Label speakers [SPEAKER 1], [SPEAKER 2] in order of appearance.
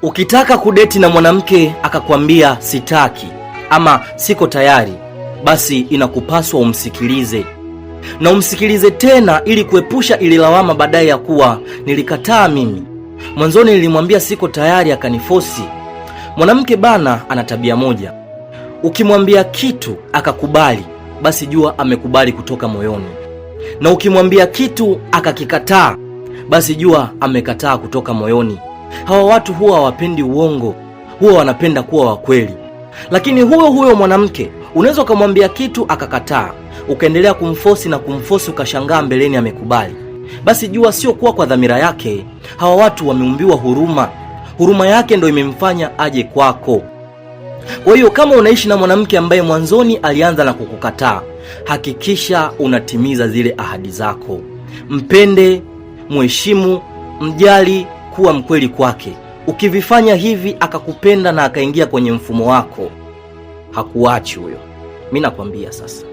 [SPEAKER 1] Ukitaka kudeti na mwanamke akakwambia sitaki ama siko tayari, basi inakupaswa umsikilize. Na umsikilize tena ili kuepusha ile lawama baadaye ya kuwa nilikataa mimi. Mwanzoni nilimwambia siko tayari akanifosi. Mwanamke bana ana tabia moja. Ukimwambia kitu akakubali, basi jua amekubali kutoka moyoni. Na ukimwambia kitu akakikataa, basi jua amekataa kutoka moyoni. Hawa watu huwa hawapendi uongo, huwa wanapenda kuwa wa kweli. Lakini huyo mwanamke unaweza kumwambia kitu akakataa, ukaendelea kumfosi na kumfosi, ukashangaa mbeleni amekubali. Basi jua sio kuwa kwa dhamira yake. Hawa watu wameumbiwa huruma. Huruma yake ndio imemfanya aje kwako. Kwa hiyo kama unaishi na mwanamke ambaye mwanzoni alianza na kukukataa, hakikisha unatimiza zile ahadi zako. Mpende, mheshimu, mjali, kuwa mkweli kwake. Ukivifanya hivi akakupenda na akaingia kwenye mfumo wako, hakuachi huyo. Mimi nakwambia sasa.